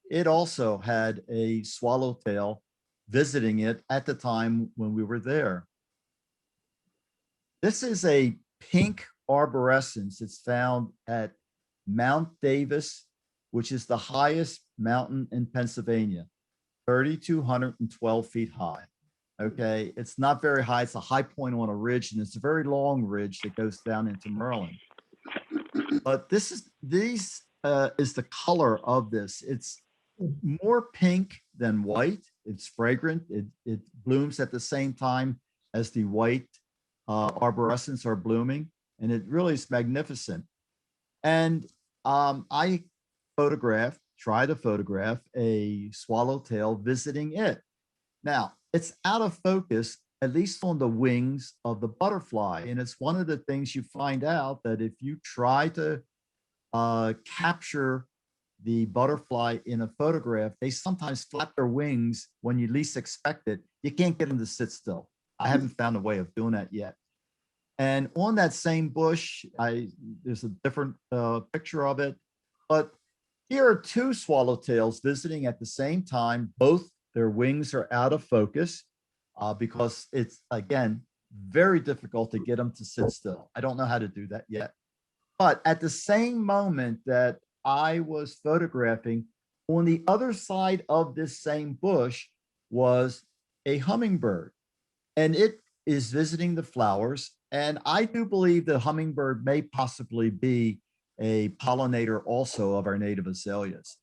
it also had a swallowtail visiting it at the time when we were there. This is a pink arborescence. It's found at Mount Davis, which is the highest mountain in Pennsylvania, 3,212 feet high. Okay, it's not very high. It's a high point on a ridge, and it's a very long ridge that goes down into Maryland. But these is the color of this. It's more pink than white. It's fragrant. It blooms at the same time as the white arborescens are blooming, and it really is magnificent. And I try to photograph a swallowtail visiting it. Now, it's out of focus, at least on the wings of the butterfly. And it's one of the things you find out that if you try to capture the butterfly in a photograph, they sometimes flap their wings when you least expect it. You can't get them to sit still. I haven't found a way of doing that yet. And on that same bush, there's a different picture of it. But here are two swallowtails visiting at the same time. Both their wings are out of focus because it's, again, very difficult to get them to sit still. I don't know how to do that yet. But at the same moment that I was photographing, on the other side of this same bush was a hummingbird, and it is visiting the flowers. And I do believe the hummingbird may possibly be a pollinator also of our native azaleas.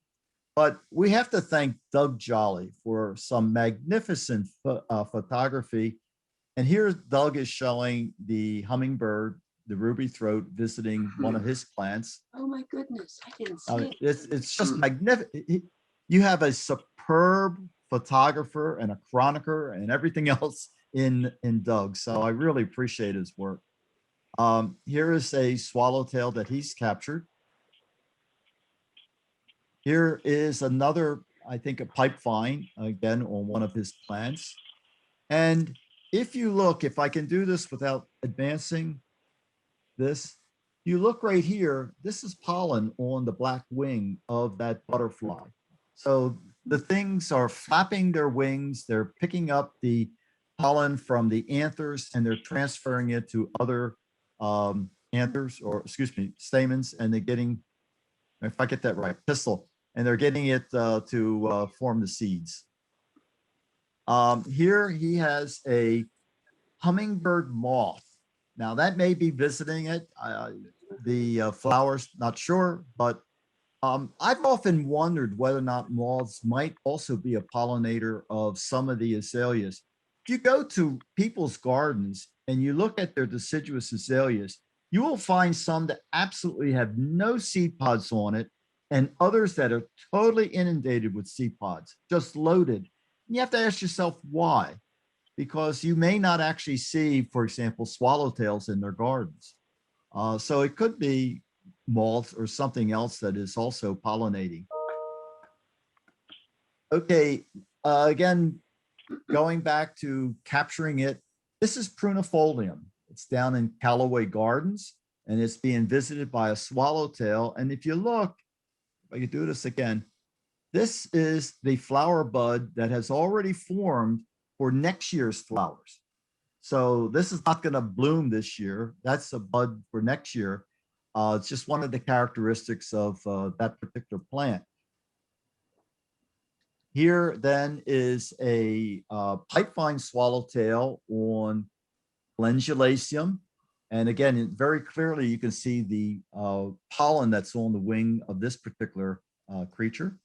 But we have to thank Doug Jolly for some magnificent photography. And here Doug is showing the hummingbird, the ruby throat, visiting one of his plants. Oh my goodness, I didn't see it. It's just magnificent. You have a superb photographer and a chronicler and everything else in Doug. So I really appreciate his work. Here is a swallowtail that he's captured. Here is another, I think, a pipe vine, again, on one of his plants. And if you look, if I can do this without advancing this, you look right here, this is pollen on the black wing of that butterfly. So the things are flapping their wings, they're picking up the pollen from the anthers, and they're transferring it to other anthers, or excuse me, stamens, and they're getting, if I get that right, pistil, and they're getting it to form the seeds. Here he has a hummingbird moth. Now that may be visiting it, the flowers, not sure, but I've often wondered whether or not moths might also be a pollinator of some of the azaleas. If you go to people's gardens and you look at their deciduous azaleas, you will find some that absolutely have no seed pods on it, and others that are totally inundated with seed pods, just loaded. And you have to ask yourself why, because you may not actually see, for example, swallowtails in their gardens. So it could be moths or something else that is also pollinating. Okay, again, going back to capturing it, this is prunifolium. It's down in Callaway Gardens, and it's being visited by a swallowtail. And if you look, if I could do this again, this is the flower bud that has already formed for next year's flowers. So this is not going to bloom this year. That's a bud for next year. It's just one of the characteristics of that particular plant. Here then is a pipevine swallowtail on Calendulaceum. And again, very clearly you can see the pollen that's on the wing of this particular creature.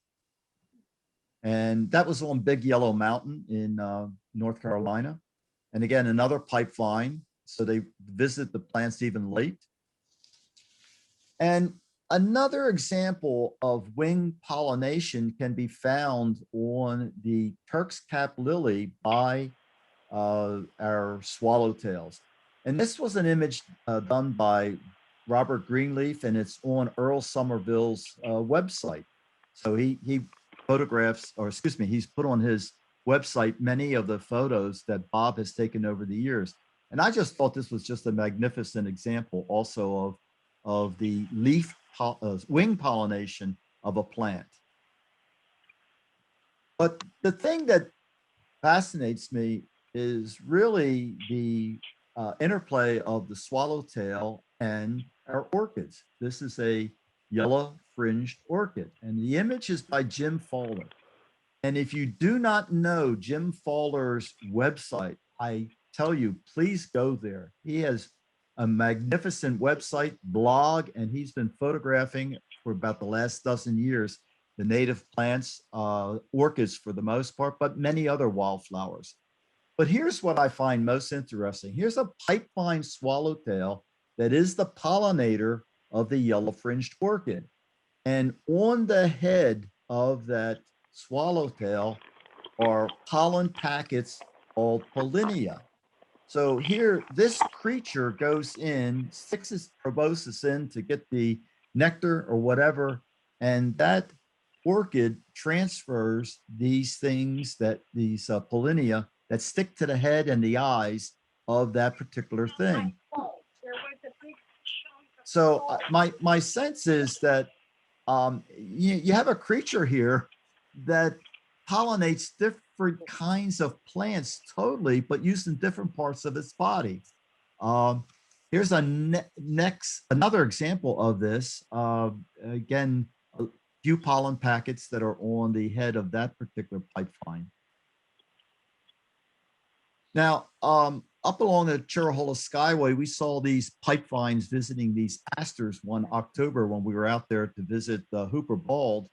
And that was on Big Yellow Mountain in North Carolina. And again, another pipevine. So they visit the plants even late. And another example of wing pollination can be found on the Turk's cap lily by our swallowtails. And this was an image done by Robert Greenleaf, and it's on Earl Somerville's website. So he photographs, or excuse me, he's put on his website many of the photos that Bob has taken over the years. And I just thought this was just a magnificent example also of the leaf wing pollination of a plant. But the thing that fascinates me is really the interplay of the swallowtail and our orchids. This is a yellow fringed orchid, and the image is by Jim Fowler. And if you do not know Jim Fowler's website, I tell you, please go there. He has a magnificent website, blog, and he's been photographing for about the last dozen years the native plants, orchids for the most part, but many other wildflowers. But here's what I find most interesting. Here's a pipevine swallowtail that is the pollinator of the yellow fringed orchid. And on the head of that swallowtail are pollen packets called pollinia. So here, this creature goes in, sticks its proboscis in to get the nectar or whatever, and that orchid transfers these things that these pollinia that stick to the head and the eyes of that particular thing. So my sense is that you have a creature here that pollinates different kinds of plants totally, but used in different parts of its body. Here's another example of this. Again, a few pollen packets that are on the head of that particular pipevine. Now, up along the Chirrahula Skyway, we saw these pipevines visiting these asters one October when we were out there to visit Hooper Bald.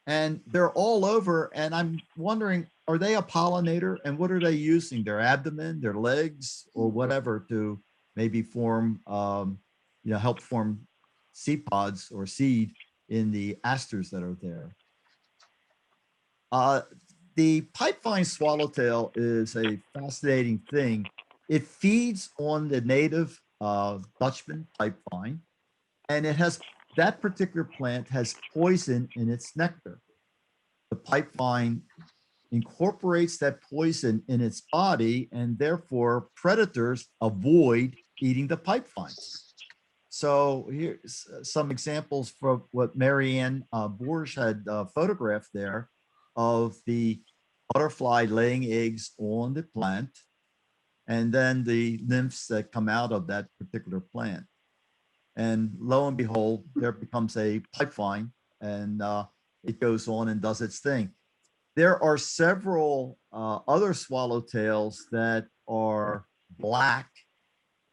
And they're all over. And I'm wondering, are they a pollinator? And what are they using? Their abdomen, their legs, or whatever to maybe form, help form seed pods or seed in the asters that are there. The pipevine swallowtail is a fascinating thing. It feeds on the native Dutchman pipevine, and that particular plant has poison in its nectar. The pipevine incorporates that poison in its body, and therefore predators avoid eating the pipevines. So here's some examples from what Marianne Borge had photographed there of the butterfly laying eggs on the plant, and then the nymphs that come out of that particular plant. And lo and behold, there becomes a pipevine, and it goes on and does its thing. There are several other swallowtails that are black,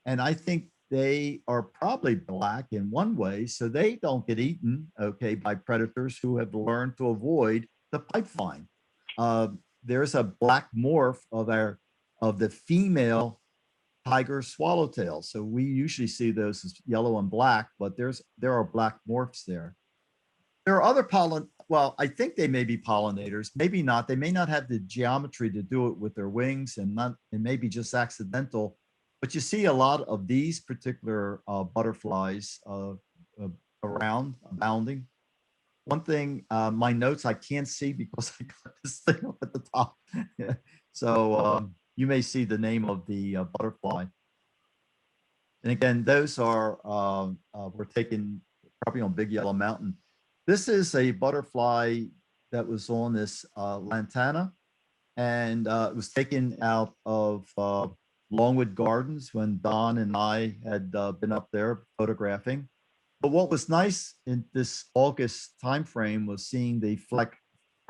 and I think they are probably black in one way, so they don't get eaten, okay, by predators who have learned to avoid the pipevine. There's a black morph of the female tiger swallowtail. So we usually see those as yellow and black, but there are black morphs there. There are other well, I think they may be pollinators, maybe not. They may not have the geometry to do it with their wings, and it may be just accidental. But you see a lot of these particular butterflies around, abounding. One thing, my notes I can't see because I got this thing up at the top. So you may see the name of the butterfly. And again, those were taken probably on Big Yellow Mountain. This is a butterfly that was on this lantana, and it was taken out of Longwood Gardens when Don and I had been up there photographing. But what was nice in this August timeframe was seeing the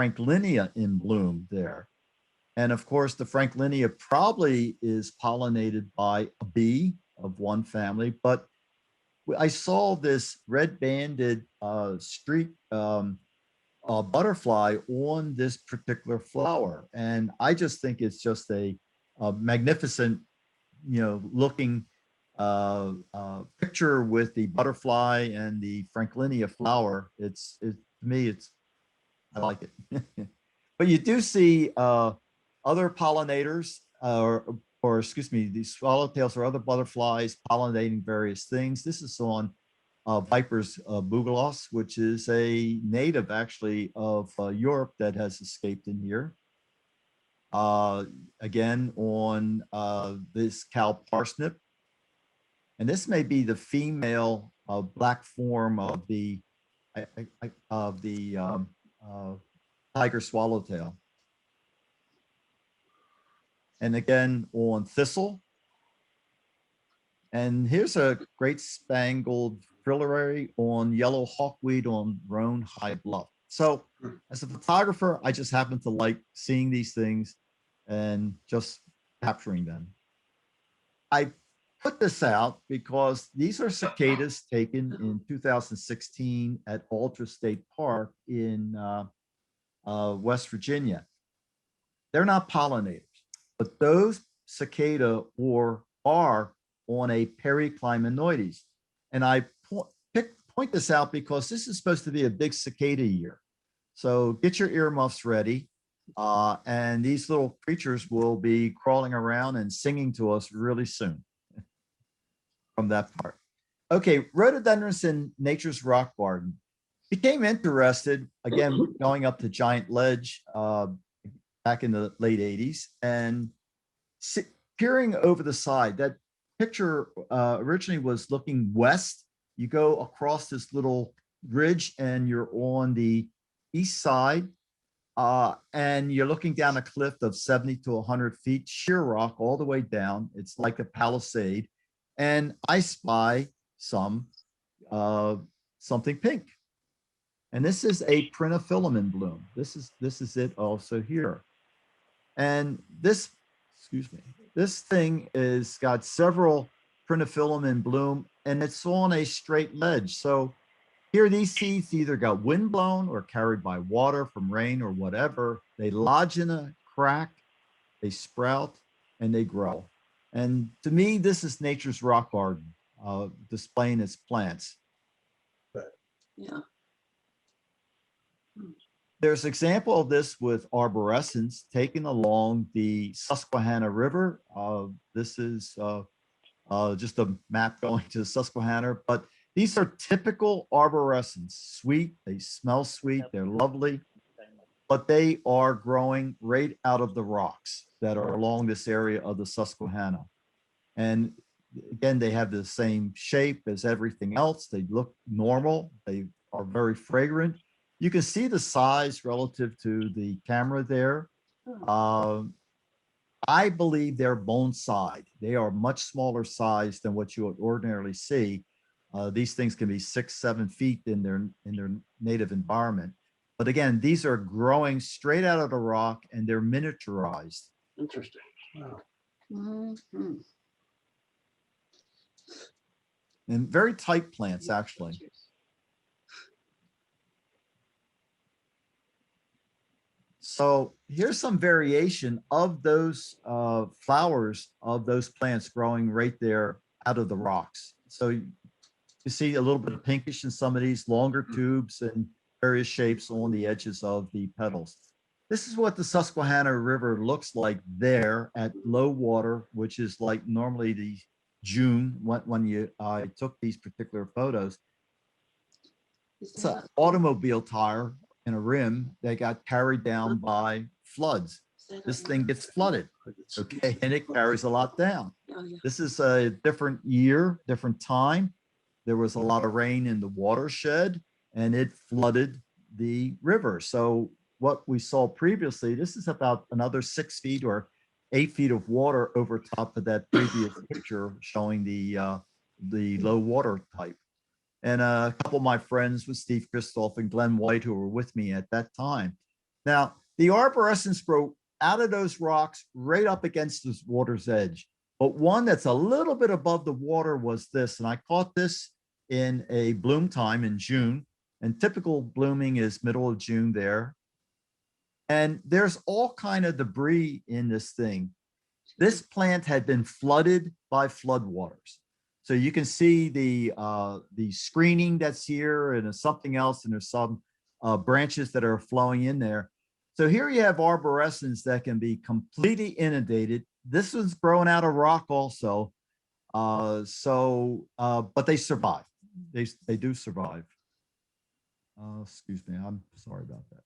Franklinia in bloom there. And of course, the Franklinia probably is pollinated by a bee of one family, but I saw this red-banded streak butterfly on this particular flower. And I just think it's just a magnificent, looking picture with the butterfly and the Franklinia flower. To me, I like it. But you do see other pollinators, or excuse me, these swallowtails or other butterflies pollinating various things. This is on Viper's bugloss, which is a native actually of Europe that has escaped in here. Again, on this cow parsnip. And this may be the female black form of the tiger swallowtail. and again on thistle. And here's a great spangled frilary on yellow hawkweed on Roan High Bluff. So as a photographer, I just happen to like seeing these things and just capturing them. I put this out because these are cicadas taken in 2016 at Alder State Park in West Virginia. They're not pollinators, but those cicada are on a Periclymenoides. And I point this out because this is supposed to be a big cicada year. So get your earmuffs ready. And these little creatures will be crawling around and singing to us really soon from that part. Okay, rhododendrons in Nature's Rock Garden. Became interested, again, going up to Giant Ledge back in the late 80s and peering over the side. That picture originally was looking west. You go across this little ridge and you're on the east side and you're looking down a cliff of 70 to 100 feet, sheer rock all the way down. It's like a palisade. And I spy something pink. And this is a Prinophyllum bloom. This is it also here. And this, excuse me, this thing is got several Prinophyllum in bloom and it's on a straight ledge. So here these seeds either got windblown or carried by water from rain or whatever. They lodge in a crack, they sprout, and they grow. And to me, this is Nature's Rock Garden, displaying its plants. Yeah. There's an example of this with arborescens taken along the Susquehanna River. This is just a map going to the Susquehanna, but these are typical arborescens, sweet, they smell sweet, they're lovely, but they are growing right out of the rocks that are along this area of the Susquehanna. And again, they have the same shape as everything else. They look normal. They are very fragrant. You can see the size relative to the camera there. I believe they're bonsai. They are much smaller size than what you would ordinarily see. These things can be 6-7 feet in their native environment. But again, these are growing straight out of the rock and they're miniaturized. Interesting. Wow. Mm-hmm. And very tight plants, actually. So here's some variation of those flowers of those plants growing right there out of the rocks. So you see a little bit of pinkish in some of these longer tubes and various shapes on the edges of the petals. This is what the Susquehanna River looks like there at low water, which is like normally the June when I took these particular photos. It's an automobile tire and a rim that got carried down by floods. This thing gets flooded, okay, and it carries a lot down. This is a different year, different time. There was a lot of rain in the watershed and it flooded the river. So what we saw previously, this is about another 6 feet or 8 feet of water over top of that previous picture showing the low water type. And a couple of my friends with Steve Christoph and Glenn White, who were with me at that time. Now, the arborescens grow out of those rocks right up against this water's edge. But one that's a little bit above the water was this, and I caught this in a bloom time in June, and typical blooming is middle of June there. And there's all kind of debris in this thing. This plant had been flooded by floodwaters. So you can see the screening that's here and there's something else, and there's some branches that are flowing in there. So here you have arborescens that can be completely inundated. This was growing out of rock also. But they survive. They do survive. Excuse me, I'm sorry about that.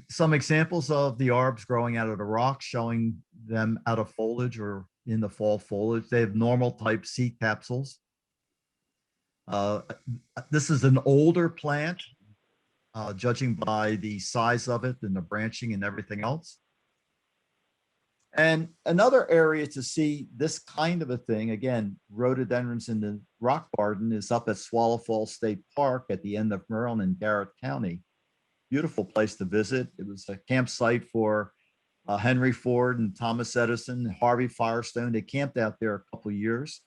Some examples of the arbs growing out of the rock, showing them out of foliage or in the fall foliage. They have normal type seed capsules. This is an older plant. judging by the size of it and the branching and everything else. And another area to see this kind of a thing, again, rhododendrons in the rock garden, is up at Swallow Falls State Park at the end of Maryland in Garrett County. Beautiful place to visit. It was a campsite for Henry Ford and Thomas Edison, Harvey Firestone. They camped out there a couple of years.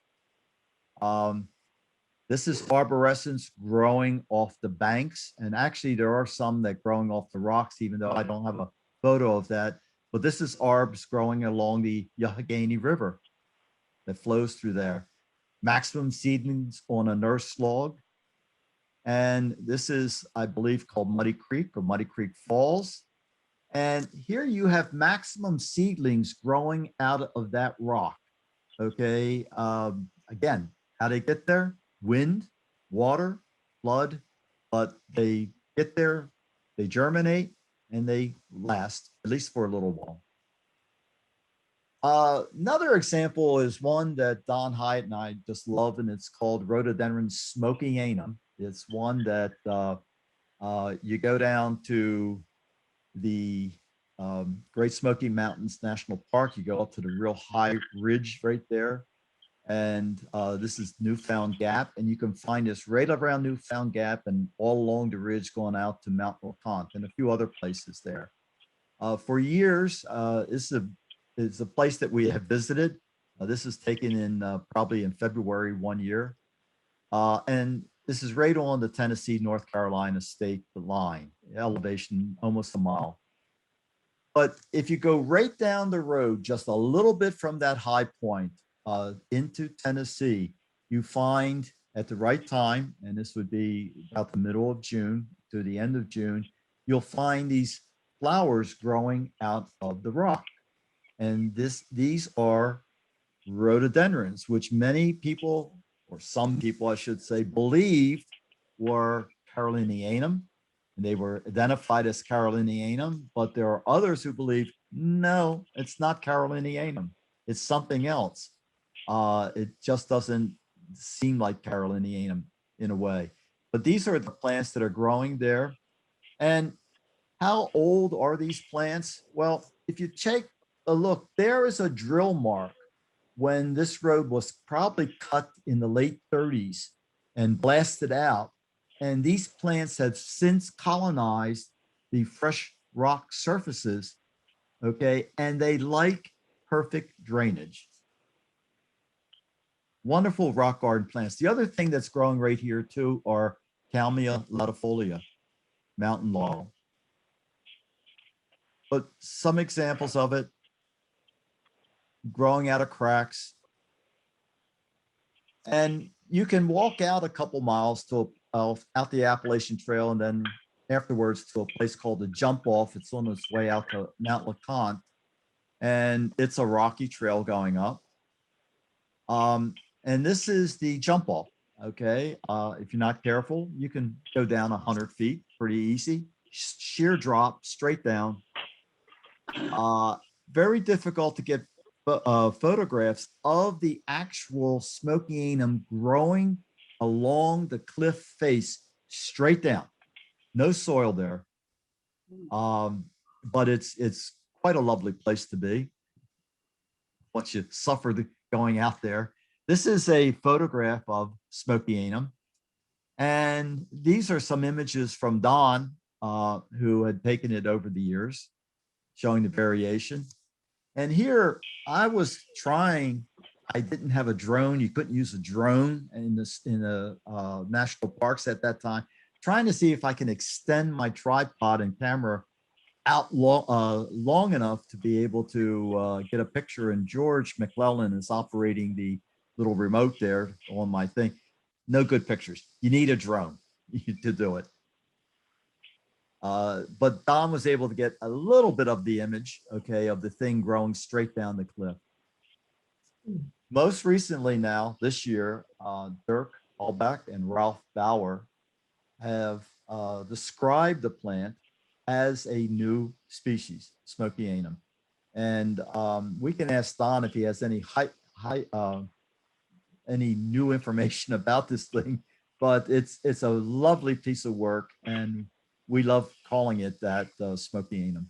This is arborescens growing off the banks. And actually, there are some that growing off the rocks, even though I don't have a photo of that. But this is arbs growing along the Yohogany River that flows through there. Maximum seedlings on a nurse log. And this is, I believe, called Muddy Creek or Muddy Creek Falls. And here you have maximum seedlings growing out of that rock. Okay. Again, how they get there? Wind, water, flood, but they get there, they germinate, and they last, at least for a little while. Another example is one that Don Hyatt and I just love, and it's called Rhododendron Smoky Anum. It's one that you go down to the Great Smoky Mountains National Park. You go up to the real high ridge right there. And this is Newfound Gap. And you can find this right around Newfound Gap and all along the ridge going out to Mount LeConte and a few other places there. For years, this is a place that we have visited. This is taken in probably in February one year. And this is right on the Tennessee-North Carolina state line, elevation almost a mile. But if you go right down the road, just a little bit from that high point into Tennessee, you find at the right time, and this would be about the middle of June to the end of June, you'll find these flowers growing out of the rock. And these are rhododendrons, which many people, or some people, I should say, believed were Carolinianum. And they were identified as Carolinianum, but there are others who believe, no, it's not Carolinianum. It's something else. It just doesn't seem like Carolinianum in a way. But these are the plants that are growing there. And how old are these plants? Well, if you take a look, there is a drill mark when this road was probably cut in the late 30s and blasted out. And these plants have since colonized the fresh rock surfaces, okay? And they like perfect drainage. Wonderful rock garden plants. The other thing that's growing right here too are Kalmia latifolia, mountain laurel. But some examples of it, growing out of cracks. And you can walk out a couple miles to out the Appalachian Trail, and then afterwards to a place called the Jump Off. It's on its way out to Mount LeConte, and it's a rocky trail going up. And this is the Jump Off. Okay, if you're not careful, you can go down 100 feet pretty easy. Sheer drop straight down. Very difficult to get photographs of the actual smoky anum growing along the cliff face straight down. No soil there. But it's quite a lovely place to be once you suffer the going out there. This is a photograph of smoky anum. And these are some images from Don, who had taken it over the years, showing the variation. And here I was trying, I didn't have a drone. You couldn't use a drone in the national parks at that time, trying to see if I can extend my tripod and camera out long enough to be able to get a picture. And George McClellan is operating the little remote there on my thing. No good pictures. You need a drone to do it. But Don was able to get a little bit of the image, okay, of the thing growing straight down the cliff. Most recently now, this year, Dirk Albeck and Ralph Bauer have described the plant as a new species, smoky anum. And we can ask Don if he has any any new information about this thing, but it's a lovely piece of work. And we love calling it that, Smoky Anum.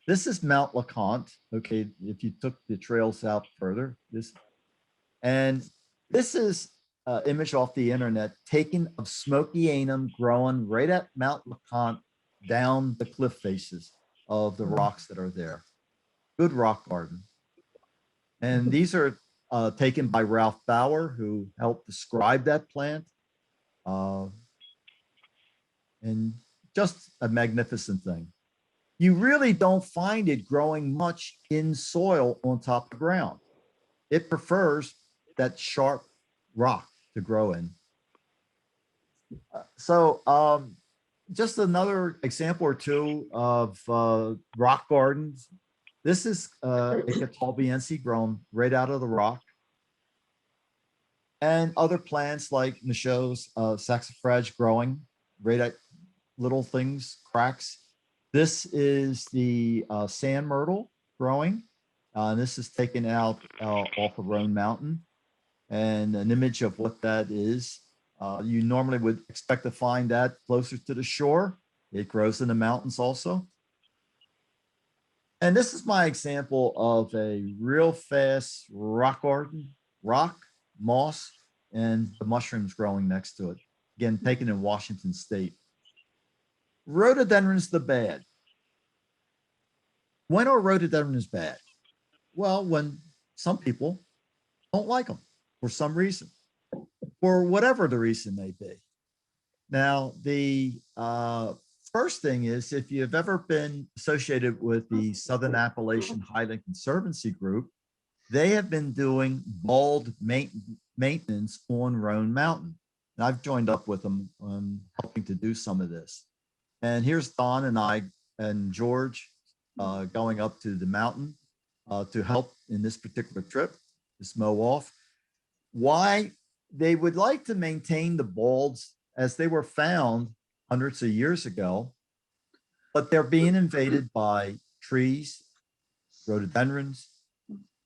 This is Mount LeConte. Okay, if you took the trails out further, and this is an image off the internet taken of Smoky Anum growing right at Mount LeConte down the cliff faces of the rocks that are there. Good rock garden. And these are taken by Ralph Bauer, who helped describe that plant. And just a magnificent thing. You really don't find it growing much in soil on top of the ground. It prefers that sharp rock to grow in. Just another example or two of rock gardens. This is a Catalbiense grown right out of the rock. And other plants like Michaud's saxifrage growing right at little things, cracks. This is the sand myrtle growing. And this is taken out off of Roan Mountain. And an image of what that is. You normally would expect to find that closer to the shore. It grows in the mountains also. And this is my example of a real fast rock garden, rock, moss, and the mushrooms growing next to it. Again, taken in Washington State. Rhododendrons the bad. When are rhododendrons bad? Well, when some people don't like them for some reason, for whatever the reason may be. Now, the first thing is, if you've ever been associated with the Southern Appalachian Highland Conservancy Group, they have been doing bald maintenance on Roan Mountain. And I've joined up with them on helping to do some of this. And here's Don and I and George going up to the mountain to help in this particular trip, this mow off. Why they would like to maintain the balds as they were found hundreds of years ago, but they're being invaded by trees, rhododendrons,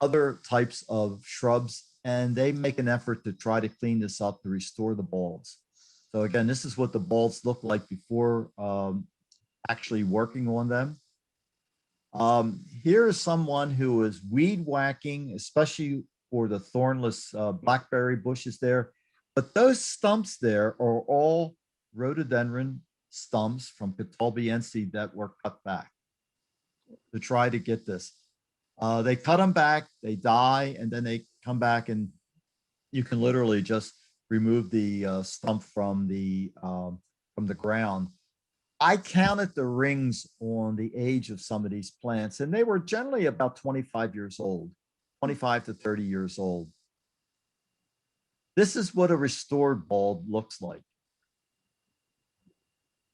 other types of shrubs, and they make an effort to try to clean this up to restore the balds. So again, this is what the balds look like before actually working on them. Here is someone who is weed whacking, especially for the thornless blackberry bushes there. But those stumps there are all rhododendron stumps from Catalbiense that were cut back to try to get this. They cut them back, they die, and then they come back, and you can literally just remove the stump from the ground. I counted the rings on the age of some of these plants, and they were generally about 25 years old, 25 to 30 years old. This is what a restored bald looks like.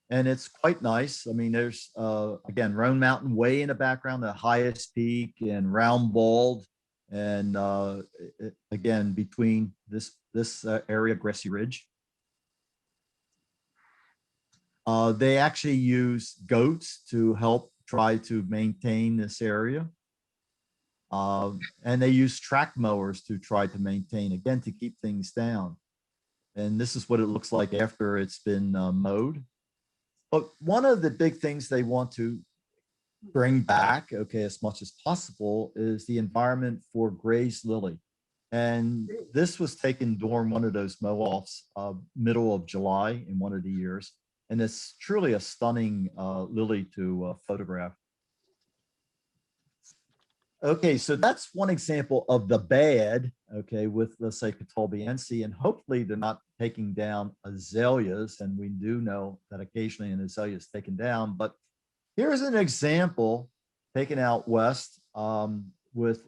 And it's quite nice. I mean, there's, again, Roan Mountain way in the background, the highest peak, and Round Bald. And again, between this area, Grassy Ridge. They actually use goats to help try to maintain this area. And they use track mowers to try to maintain, again, to keep things down. And this is what it looks like after it's been mowed. But one of the big things they want to bring back, okay, as much as possible, is the environment for Gray's lily. And this was taken during one of those mow-offs, middle of July in one of the years. And it's truly a stunning lily to photograph. Okay, so that's one example of the bad, okay, with, let's say, Catalbiense, and hopefully they're not taking down azaleas, and we do know that occasionally an azalea is taken down, but here's an example taken out west with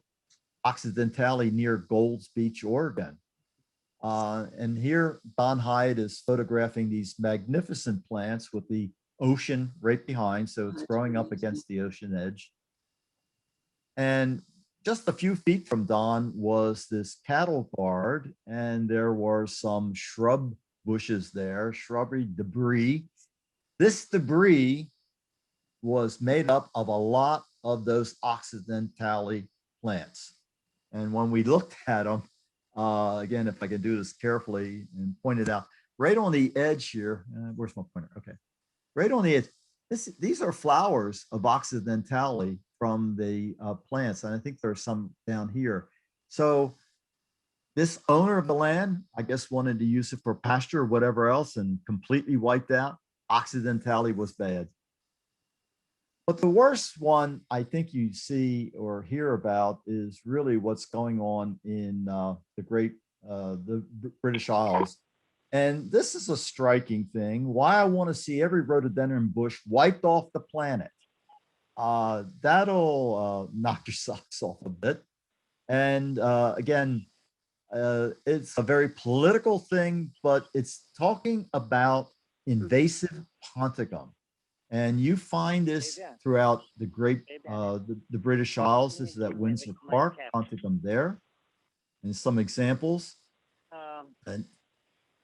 Occidentale near Golds Beach, Oregon. And here Don Hyde is photographing these magnificent plants with the ocean right behind, so it's growing up against the ocean edge. And just a few feet from Don was this cattle guard, and there were some shrub bushes there, shrubbery debris. This debris was made up of a lot of those Occidentale plants. And when we looked at them, again, if I could do this carefully and point it out, right on the edge here. Where's my pointer? Okay, right on the edge. These are flowers of Occidentale from the plants, and I think there's some down here. So this owner of the land, I guess, wanted to use it for pasture or whatever else, and completely wiped out. Occidentale was bad. But the worst one I think you see or hear about is really what's going on in the British Isles. And this is a striking thing. Why I want to see every rhododendron bush wiped off the planet. That'll knock your socks off a bit. And again, it's a very political thing, but it's talking about invasive ponticum. And you find this throughout the British Isles. This is at Windsor Park, ponticum there, and some examples.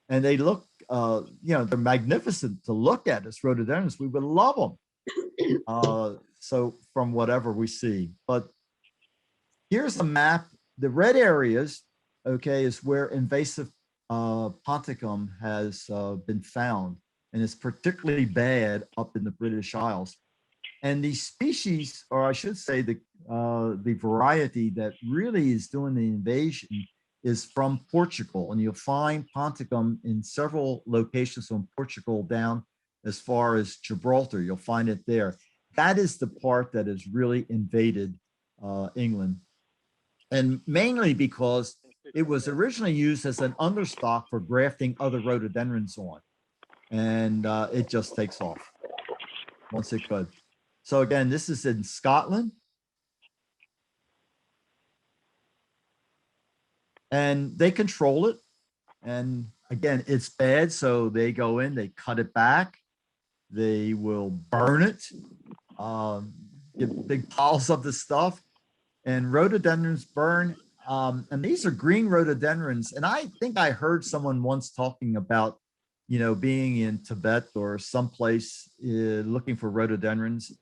And they look, they're magnificent to look at as rhododendrons. We would love them. So from whatever we see, but here's a map. The red areas, okay, is where invasive ponticum has been found. And it's particularly bad up in the British Isles. And the species, or I should say the variety that really is doing the invasion is from Portugal. And you'll find ponticum in several locations from Portugal down as far as Gibraltar. You'll find it there. That is the part that has really invaded England. And mainly because it was originally used as an understock for grafting other rhododendrons on. And it just takes off once it could. So again, this is in Scotland. And they control it. And again, it's bad. So they go in, they cut it back. They will burn it, get big piles of the stuff. And rhododendrons burn. And these are green rhododendrons. And I think I heard someone once talking about being in Tibet or someplace looking for rhododendrons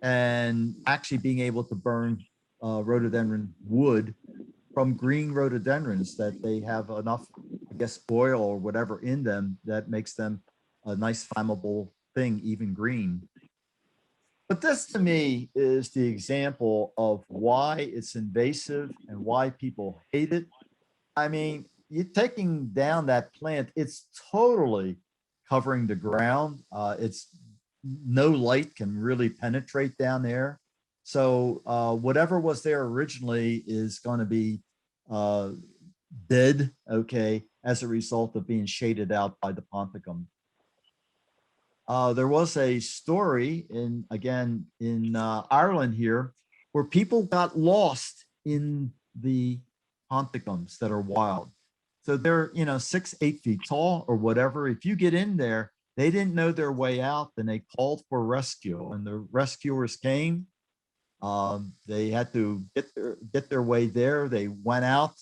and actually being able to burn rhododendron wood from green rhododendrons, that they have enough, I guess, oil or whatever in them that makes them a nice flammable thing, even green. But this to me is the example of why it's invasive and why people hate it. I mean, you're taking down that plant, it's totally covering the ground. It's no light can really penetrate down there. So whatever was there originally is going to be dead, okay, as a result of being shaded out by the ponticum. There was a story in Ireland here where people got lost in the ponticums that are wild. So they're 6, 8 feet tall or whatever. If you get in there, they didn't know their way out, and they called for rescue. And the rescuers came. They had to get their way there. They went out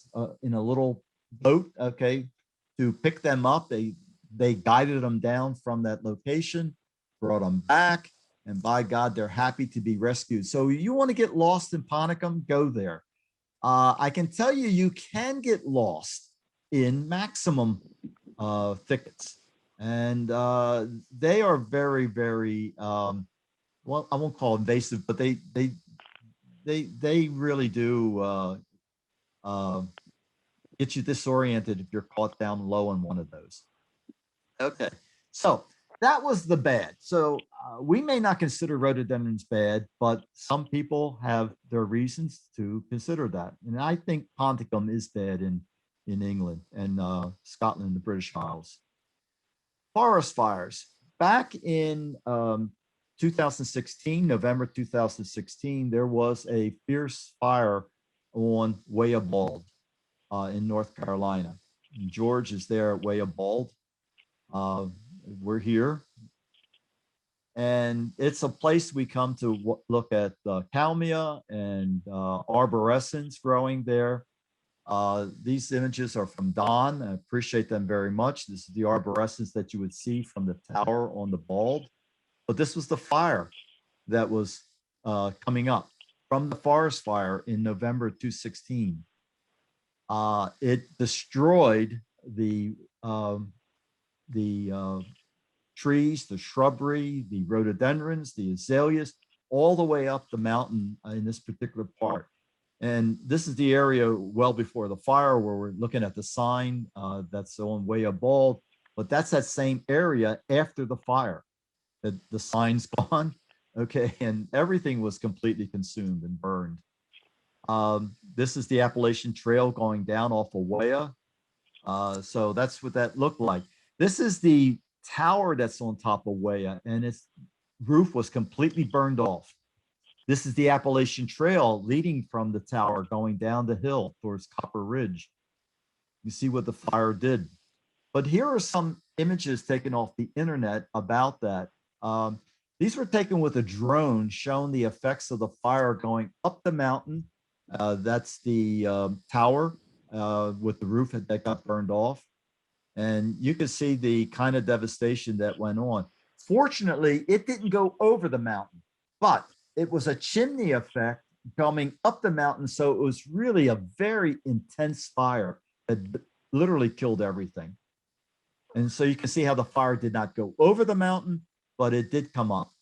in a little boat, okay, to pick them up. They guided them down from that location, brought them back, and by God, they're happy to be rescued. So you want to get lost in Ponticum, go there. I can tell you, you can get lost in maximum thickets, and they are very, very well, I won't call invasive, but they really do get you disoriented if you're caught down low in one of those. Okay, so that was the bad. So we may not consider rhododendrons bad, but some people have their reasons to consider that. And I think ponticum is bad in England and Scotland, the British Isles. Forest fires. Back in 2016, November 2016, there was a fierce fire on Weah Bald in North Carolina. And George is there at Weah Bald. We're here. And it's a place we come to look at kalmia and arborescens growing there. These images are from Don. I appreciate them very much. This is the arborescens that you would see from the tower on the Bald. But this was the fire that was coming up from the forest fire in November 2016. It destroyed the trees, the shrubbery, the rhododendrons, the azaleas, all the way up the mountain in this particular part. And this is the area well before the fire where we're looking at the sign that's on way up Bald, but that's that same area after the fire. The sign's gone, okay, and everything was completely consumed and burned. This is the Appalachian Trail going down off of Waya. So that's what that looked like. This is the tower that's on top of Waya, and its roof was completely burned off. This is the Appalachian Trail leading from the tower going down the hill towards Copper Ridge. You see what the fire did. But here are some images taken off the internet about that. These were taken with a drone showing the effects of the fire going up the mountain. That's the tower with the roof that got burned off. And you can see the kind of devastation that went on. Fortunately, it didn't go over the mountain, but it was a chimney effect coming up the mountain. So it was really a very intense fire that literally killed everything. And so you can see how the fire did not go over the mountain, but it did come up.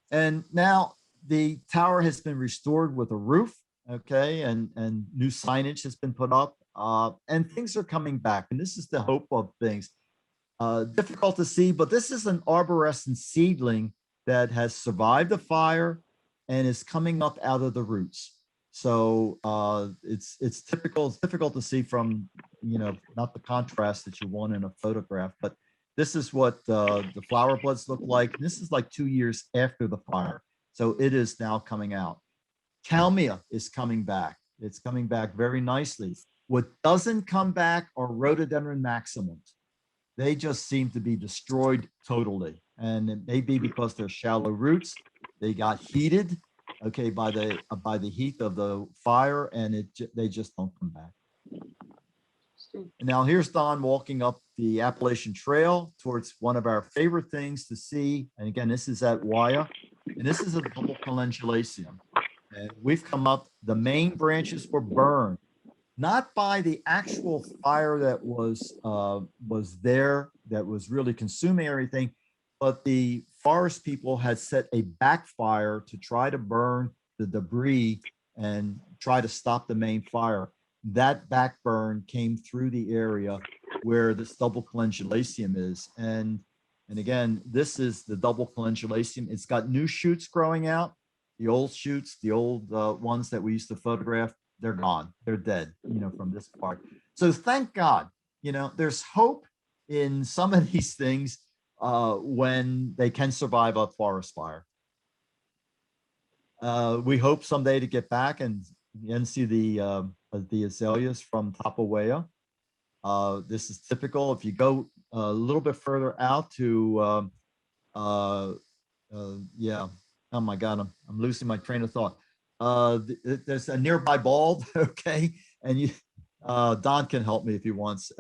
And now the tower has been restored with a roof, okay, and new signage has been put up, and things are coming back. And this is the hope of things. Difficult to see, but this is an arborescent seedling that has survived the fire and is coming up out of the roots. So it's typical. It's difficult to see from, not the contrast that you want in a photograph, but this is what the flower buds look like. This is like 2 years after the fire. So it is now coming out. Kalmia is coming back. It's coming back very nicely. What doesn't come back are rhododendron maximums. They just seem to be destroyed totally. And it may be because they're shallow roots. They got heated, okay, by the heat of the fire, and they just don't come back. And now here's Don walking up the Appalachian Trail towards one of our favorite things to see. And again, this is at Waya, and this is a double calendulaceum. And we've come up, the main branches were burned, not by the actual fire that was there, that was really consuming everything, but the forest people had set a backfire to try to burn the debris and try to stop the main fire. That backburn came through the area where this double calendulaceum is. And again, this is the double calendulaceum. It's got new shoots growing out. The old shoots, the old ones that we used to photograph, they're gone. They're dead, from this part. So thank God, there's hope in some of these things when they can survive a forest fire. We hope someday to get back and see the azaleas from Tapawea. This is typical. If you go a little bit further out to, yeah, oh my God, I'm losing my train of thought. There's a nearby Bald, okay, and Don can help me if he wants.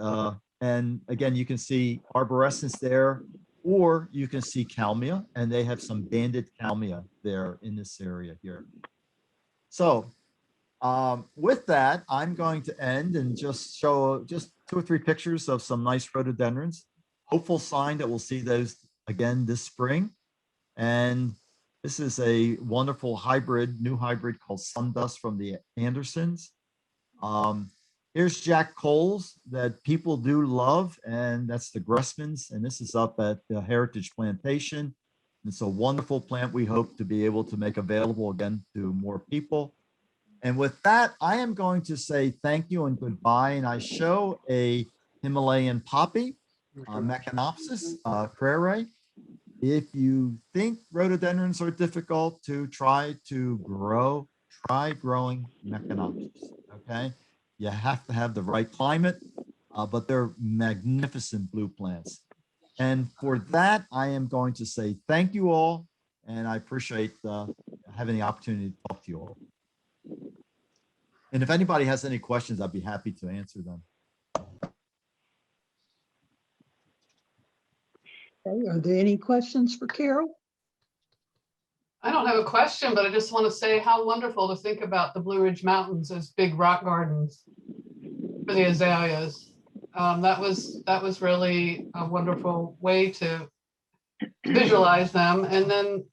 And again, you can see arborescence there, or you can see Kalmia, and they have some banded Kalmia there in this area here. So with that, I'm going to end and just show just 2 or 3 pictures of some nice rhododendrons. Hopeful sign that we'll see those again this spring. And this is a wonderful new hybrid called Sundust from the Andersons. Here's Jack Coles that people do love, and that's the Gressmans. And this is up at the Heritage Plantation. It's a wonderful plant we hope to be able to make available again to more people. And with that, I am going to say thank you and goodbye. And I show a Himalayan poppy, Mecanopsis praerae. If you think rhododendrons are difficult to try to grow, try growing Mecanopsis, okay? You have to have the right climate, but they're magnificent blue plants. And for that, I am going to say thank you all, and I appreciate having the opportunity to talk to you all. And if anybody has any questions, I'd be happy to answer them. Okay, are there any questions for Carol? I don't have a question, but I just want to say how wonderful to think about the Blue Ridge Mountains as big rock gardens for the azaleas. That was really a wonderful way to visualize them. And then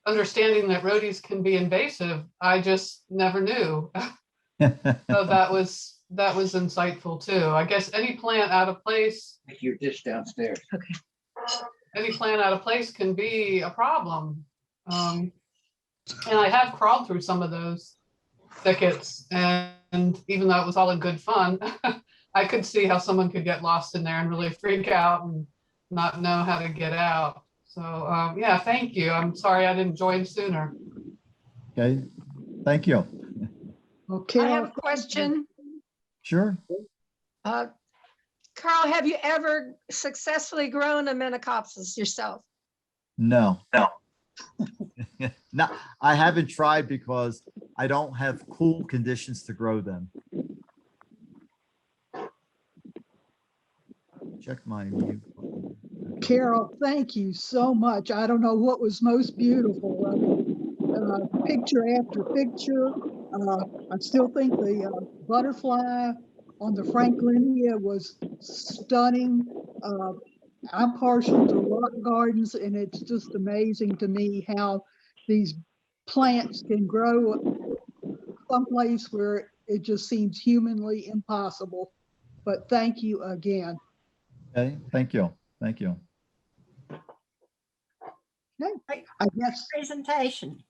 understanding that rhodies can be invasive, I just never knew. So that was insightful too. I guess any plant out of place, Your dish downstairs. any plant out of place can be a problem. And I have crawled through some of those thickets, and even though it was all in good fun, I could see how someone could get lost in there and really freak out and not know how to get out. So yeah, thank you. I'm sorry I didn't join sooner. Okay, thank you. Okay. I have a question. Sure. Carl, have you ever successfully grown a Menacopsis yourself? No. No, I haven't tried because I don't have cool conditions to grow them. Check my mute. Carol, thank you so much. I don't know what was most beautiful. Picture after picture. I still think the butterfly on the Franklinia was stunning. I'm partial to rock gardens, and it's just amazing to me how these plants can grow someplace where it just seems humanly impossible. But thank you again. Okay, thank you. Thank you. Okay, I guess Presentation.